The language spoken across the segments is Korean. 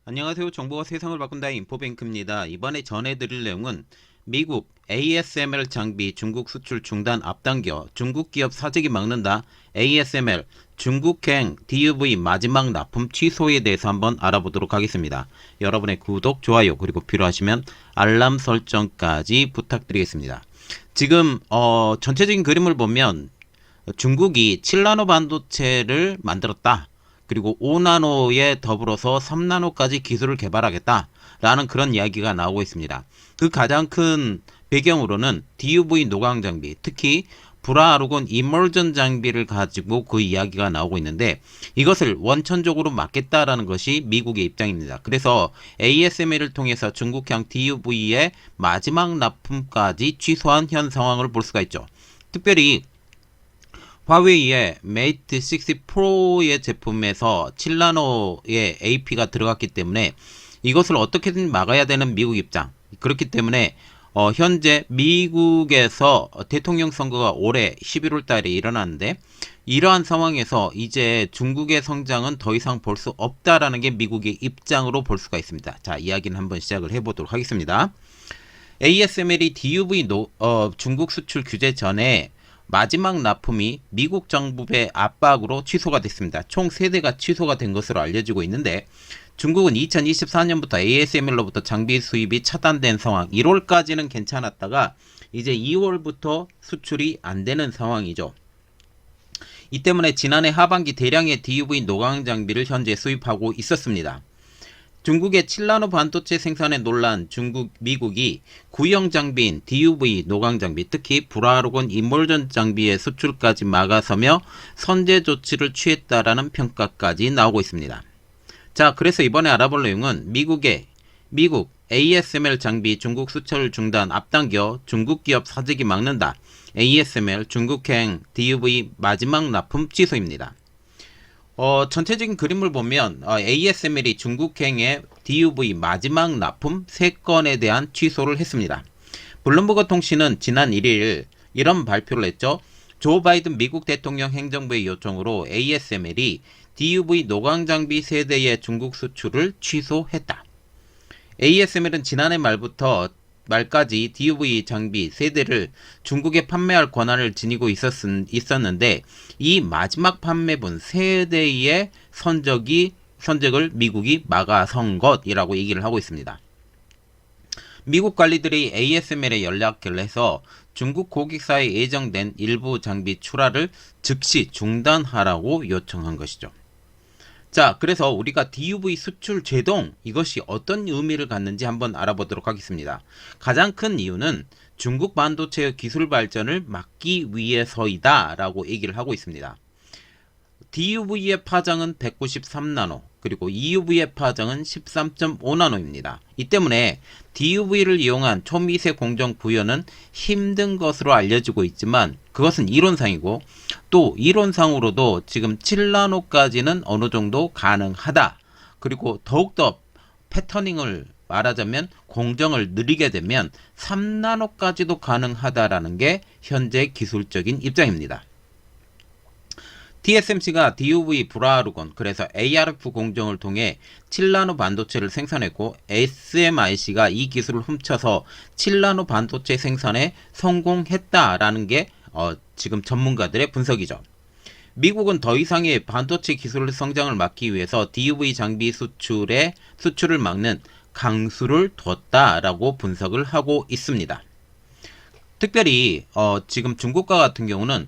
안녕하세요. 정보가 세상을 바꾼다 인포뱅크입니다. 이번에 전해드릴 내용은 미국 ASML 장비 중국 수출 중단 앞당겨 중국 기업 사직이 막는다. ASML 중국행 DUV 마지막 납품 취소에 대해서 한번 알아보도록 하겠습니다. 여러분의 구독, 좋아요 그리고 필요하시면 알람 설정까지 부탁드리겠습니다. 지금 전체적인 그림을 보면 중국이 7나노 반도체를 만들었다. 그리고 5나노에 더불어서 3나노까지 기술을 개발하겠다라는 그런 이야기가 나오고 있습니다. 그 가장 큰 배경으로는 DUV 노광 장비, 특히 브라아르곤 이머전 장비를 가지고 그 이야기가 나오고 있는데 이것을 원천적으로 막겠다라는 것이 미국의 입장입니다. 그래서 ASML을 통해서 중국향 DUV의 마지막 납품까지 취소한 현 상황을 볼 수가 있죠. 특별히 화웨이의 메이트 60 프로의 제품에서 7나노의 AP가 들어갔기 때문에 이것을 어떻게든 막아야 되는 미국 입장. 그렇기 때문에 현재 미국에서 대통령 선거가 올해 11월 달에 일어났는데 이러한 상황에서 이제 중국의 성장은 더 이상 볼 수 없다라는 게 미국의 입장으로 볼 수가 있습니다. 자, 이야기는 한번 시작을 해보도록 하겠습니다. ASML이 DUV 중국 수출 규제 전에 마지막 납품이 미국 정부의 압박으로 취소가 됐습니다. 총 3대가 취소가 된 것으로 알려지고 있는데 중국은 2024년부터 ASML로부터 장비 수입이 차단된 상황. 1월까지는 괜찮았다가 이제 2월부터 수출이 안 되는 상황이죠. 이 때문에 지난해 하반기 대량의 DUV 노광 장비를 현재 수입하고 있었습니다. 중국의 7나노 반도체 생산에 놀란 미국이 구형 장비인 DUV 노광 장비, 특히 브라아르곤 이머전 장비의 수출까지 막아서며 선제 조치를 취했다라는 평가까지 나오고 있습니다. 자, 그래서 이번에 알아볼 내용은 미국 ASML 장비 중국 수출 중단 앞당겨 중국 기업 사직이 막는다. ASML 중국행 DUV 마지막 납품 취소입니다. 전체적인 그림을 보면 ASML이 중국행의 DUV 마지막 납품 3건에 대한 취소를 했습니다. 블룸버그 통신은 지난 1일 이런 발표를 했죠. 조 바이든 미국 대통령 행정부의 요청으로 ASML이 DUV 노광 장비 세대의 중국 수출을 취소했다. ASML은 지난해 말까지 DUV 장비 세대를 중국에 판매할 권한을 지니고 있었는데 이 마지막 판매분 세대의 선적을 미국이 막아선 것이라고 얘기를 하고 있습니다. 미국 관리들이 ASML에 연락을 해서 중국 고객사에 예정된 일부 장비 출하를 즉시 중단하라고 요청한 것이죠. 자, 그래서 우리가 DUV 수출 제동, 이것이 어떤 의미를 갖는지 한번 알아보도록 하겠습니다. 가장 큰 이유는 중국 반도체의 기술 발전을 막기 위해서이다 라고 얘기를 하고 있습니다. DUV의 파장은 193나노, 그리고 EUV의 파장은 13.5나노입니다. 이 때문에 DUV를 이용한 초미세 공정 구현은 힘든 것으로 알려지고 있지만 그것은 이론상이고 또 이론상으로도 지금 7나노까지는 어느 정도 가능하다. 그리고 더욱더 패터닝을 말하자면 공정을 느리게 되면 3나노까지도 가능하다라는 게 현재 기술적인 입장입니다. TSMC가 DUV 브라아르곤, 그래서 ARF 공정을 통해 7나노 반도체를 생산했고 SMIC가 이 기술을 훔쳐서 7나노 반도체 생산에 성공했다라는 게 지금 전문가들의 분석이죠. 미국은 더 이상의 반도체 기술 성장을 막기 위해서 DUV 장비 수출을 막는 강수를 뒀다라고 분석을 하고 있습니다. 특별히 지금 중국과 같은 경우는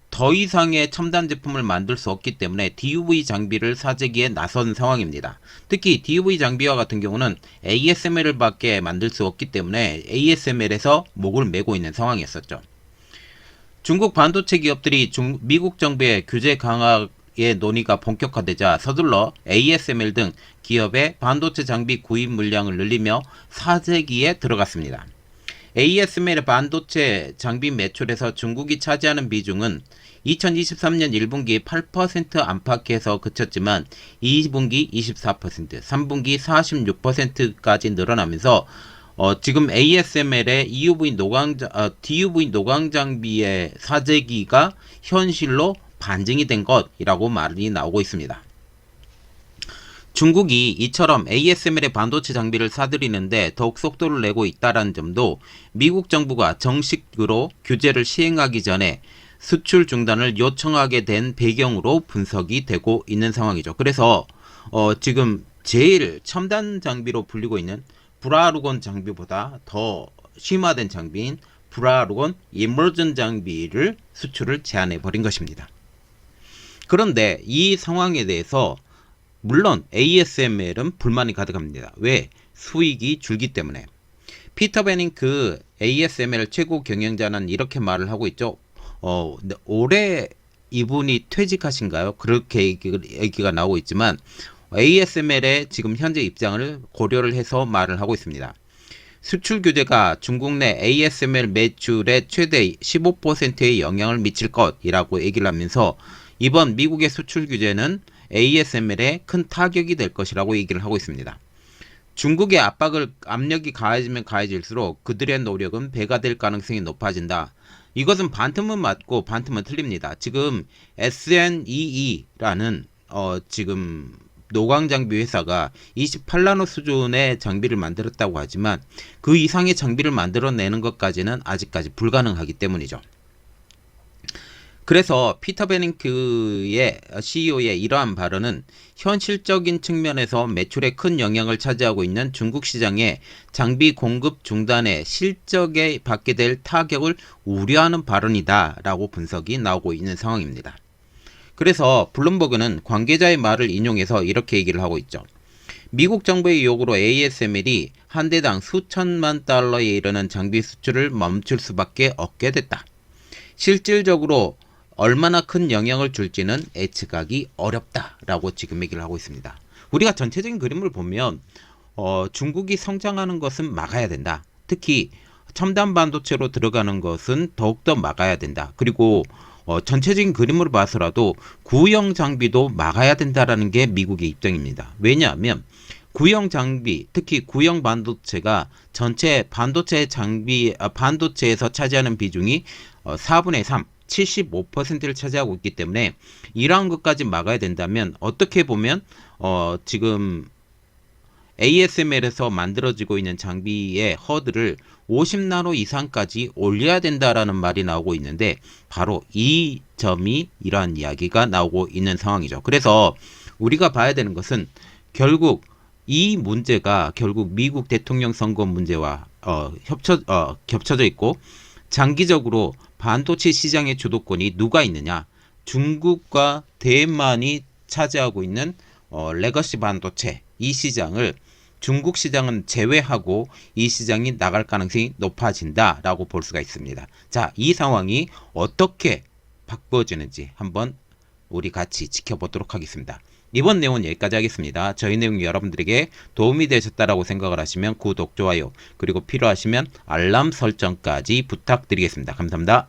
더 이상의 첨단 제품을 만들 수 없기 때문에 DUV 장비를 사재기에 나선 상황입니다. 특히 DUV 장비와 같은 경우는 ASML을 밖에 만들 수 없기 때문에 ASML에서 목을 메고 있는 상황이었었죠. 중국 반도체 기업들이 미국 정부의 규제 강화의 논의가 본격화되자 서둘러 ASML 등 기업의 반도체 장비 구입 물량을 늘리며 사재기에 들어갔습니다. ASML의 반도체 장비 매출에서 중국이 차지하는 비중은 2023년 1분기 8% 안팎에서 그쳤지만 2분기 24%, 3분기 46%까지 늘어나면서 지금 ASML의 DUV 노광 장비의 사재기가 현실로 반증이 된 것이라고 말이 나오고 있습니다. 중국이 이처럼 ASML의 반도체 장비를 사들이는데 더욱 속도를 내고 있다는 점도 미국 정부가 정식으로 규제를 시행하기 전에 수출 중단을 요청하게 된 배경으로 분석이 되고 있는 상황이죠. 그래서 지금 제일 첨단 장비로 불리고 있는 브라루건 장비보다 더 심화된 장비인 브라루건 이머전 장비를 수출을 제한해 버린 것입니다. 그런데 이 상황에 대해서 물론 ASML은 불만이 가득합니다. 왜? 수익이 줄기 때문에. 피터 베닝크 ASML 최고 경영자는 이렇게 말을 하고 있죠. 올해 이분이 퇴직하신가요? 그렇게 얘기가 나오고 있지만 ASML의 지금 현재 입장을 고려를 해서 말을 하고 있습니다. 수출 규제가 중국 내 ASML 매출의 최대 15%의 영향을 미칠 것이라고 얘기를 하면서 이번 미국의 수출 규제는 ASML에 큰 타격이 될 것이라고 얘기를 하고 있습니다. 중국의 압력이 가해지면 가해질수록 그들의 노력은 배가 될 가능성이 높아진다. 이것은 반틈은 맞고 반틈은 틀립니다. 지금 SNEE라는 지금 노광장비 회사가 28나노 수준의 장비를 만들었다고 하지만 그 이상의 장비를 만들어내는 것까지는 아직까지 불가능하기 때문이죠. 그래서 피터 베닝크의 CEO의 이러한 발언은 현실적인 측면에서 매출에 큰 영향을 차지하고 있는 중국 시장의 장비 공급 중단의 실적에 받게 될 타격을 우려하는 발언이다 라고 분석이 나오고 있는 상황입니다. 그래서 블룸버그는 관계자의 말을 인용해서 이렇게 얘기를 하고 있죠. 미국 정부의 요구로 ASML이 한 대당 수천만 달러에 이르는 장비 수출을 멈출 수밖에 없게 됐다. 실질적으로 얼마나 큰 영향을 줄지는 예측하기 어렵다라고 지금 얘기를 하고 있습니다. 우리가 전체적인 그림을 보면 중국이 성장하는 것은 막아야 된다. 특히 첨단 반도체로 들어가는 것은 더욱더 막아야 된다. 그리고 전체적인 그림으로 봐서라도 구형 장비도 막아야 된다라는 게 미국의 입장입니다. 왜냐하면 구형 장비, 특히 구형 반도체가 전체 반도체에서 차지하는 비중이 4분의 3, 75%를 차지하고 있기 때문에 이러한 것까지 막아야 된다면 어떻게 보면 지금 ASML에서 만들어지고 있는 장비의 허들을 50나노 이상까지 올려야 된다라는 말이 나오고 있는데 바로 이 점이 이러한 이야기가 나오고 있는 상황이죠. 그래서 우리가 봐야 되는 것은 결국 이 문제가 결국 미국 대통령 선거 문제와 겹쳐져 있고 장기적으로 반도체 시장의 주도권이 누가 있느냐? 중국과 대만이 차지하고 있는 레거시 반도체 이 시장을 중국 시장은 제외하고 이 시장이 나갈 가능성이 높아진다라고 볼 수가 있습니다. 자, 이 상황이 어떻게 바꿔지는지 한번 우리 같이 지켜보도록 하겠습니다. 이번 내용은 여기까지 하겠습니다. 저희 내용이 여러분들에게 도움이 되셨다라고 생각을 하시면 구독, 좋아요, 그리고 필요하시면 알람 설정까지 부탁드리겠습니다. 감사합니다.